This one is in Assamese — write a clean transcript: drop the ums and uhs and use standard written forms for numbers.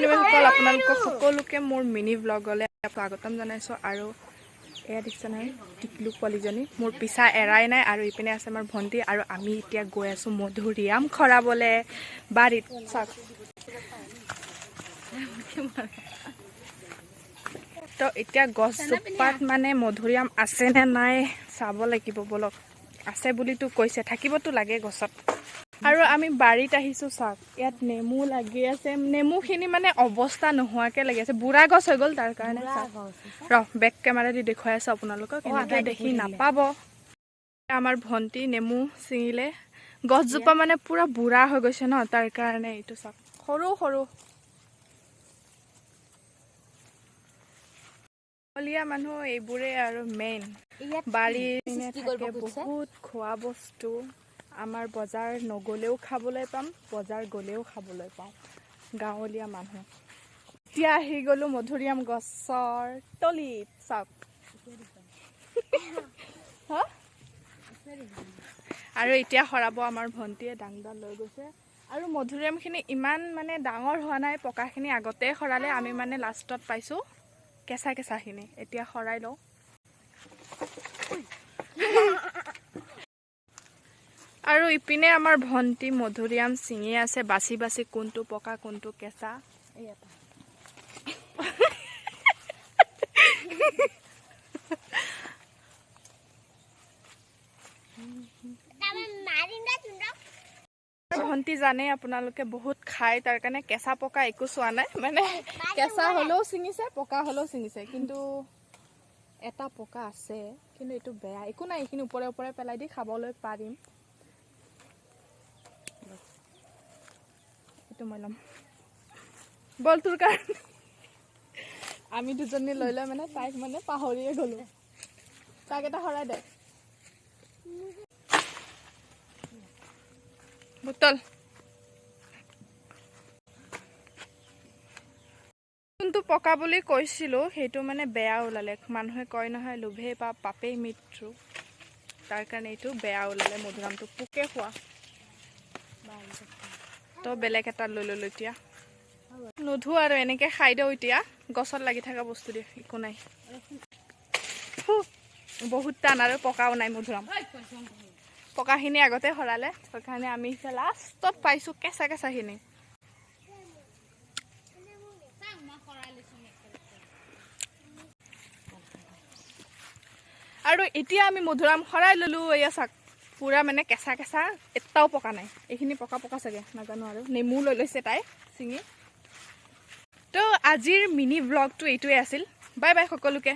বন্ধুসকল আপোনালোকক সকলোকে মোৰ মিনি ব্লগলৈ স্বাগতম জনাইছোঁ। আৰু এয়া দেখিছে নহয় টিকলু পোৱালীজনী মোৰ পিছা এৰাই নাই। আৰু ইপিনে আছে আমাৰ ভণ্টি। আৰু আমি এতিয়া গৈ আছোঁ মধুৰিআম খৰাবলৈ বাৰীত। চাওক তো এতিয়া গছজোপাত মানে মধুৰিআম আছেনে নাই চাব লাগিব বলক। আছে বুলিতো কৈছে, থাকিবতো লাগে গছত। আৰু আমি বাৰীত আহিছোঁ। চাওক ইয়াত নেমু লাগি আছে। নেমুখিনি মানে অৱস্থা নোহোৱাকৈ লাগি আছে, বুঢ়া গছ হৈ গ'ল। তাৰ কাৰণে বেক কেমেৰা দি দেখুৱাই আছোঁ আপোনালোকক, এনেকৈ দেখি নাপাব। আমাৰ ভণ্টি নেমু ছিঙিলে, গছজোপা মানে পুৰা বুঢ়া হৈ গৈছে ন, তাৰ কাৰণে এইটো চাওক সৰু সৰু গাঁৱলীয়া মানুহ এইবোৰে আৰু মেইন বাৰীত থাকে বহুত খোৱা বস্তু। আমাৰ বজাৰ নগ'লেও খাবলৈ পাম, বজাৰ গ'লেও খাবলৈ পাওঁ। গাঁৱলীয়া মানুহ। এতিয়া আহি গ'লোঁ মধুৰিআম গছৰ তলিত। চাওক আৰু এতিয়া সৰাব আমাৰ ভণ্টিয়ে ডাংডাল লৈ গৈছে। আৰু মধুৰিআমখিনি ইমান মানে ডাঙৰ হোৱা নাই, পকাখিনি আগতেই সৰালে। আমি মানে লাষ্টত পাইছোঁ কেঁচা কেঁচাখিনি। এতিয়া সৰাই লওঁ। আৰু ইপিনে আমাৰ ভণ্টি মধুৰিআম ছিঙি আছে, বাছি বাছি কোনটো পকা কোনটো কেঁচা। ভণ্টি জানে আপোনালোকে বহুত খায়, তাৰ কাৰণে কেঁচা পকা একো চোৱা নাই। মানে কেঁচা হ'লেও ছিঙিছে, পকা হ'লেও ছিঙিছে। কিন্তু এটা পকা আছে, কিন্তু এইটো বেয়া। একো নাই, এইখিনি ওপৰে ওপৰে পেলাই দি খাবলৈ পাৰিম। এইটো মই ল'ম বল তোৰ কাৰণে। আমি দুজনী লৈ লৈ মানে তাইক মানে পাহৰিয়ে গ'লোঁ। তাক এটা সৰাই দে বুটল। যোনটো পকা বুলি কৈছিলোঁ সেইটো মানে বেয়া ওলালে। মানুহে কয় নহয় লোভে পাপেই মৃত্যু, তাৰ কাৰণে এইটো বেয়া ওলালে। মধুৰিআমটো পোকে খোৱা। তো বেলেগ এটা লৈ ল'লোঁ এতিয়া। নোধো আৰু এনেকৈ খাই দিওঁ এতিয়া। গছত লাগি থকা বস্তু দিয়ে, একো নাই। বহুত টান আৰু পকাও নাই মধুৰিআম। পকাখিনি আগতে সৰালে, সেইকাৰণে আমি এতিয়া লাষ্টত পাইছোঁ কেঁচা কেঁচাখিনি। আৰু এতিয়া আমি মধুৰিআম সৰাই ল'লোঁ। এয়া চাওক পুৰা মানে কেঁচা কেঁচা, এটাও পকা নাই। এইখিনি পকা পকা চাগে নাজানো। আৰু নেমু লৈ লৈছে তাই ছিঙি। তো আজিৰ মিনি ব্লগটো এইটোৱে আছিল। বাই বাই সকলোকে।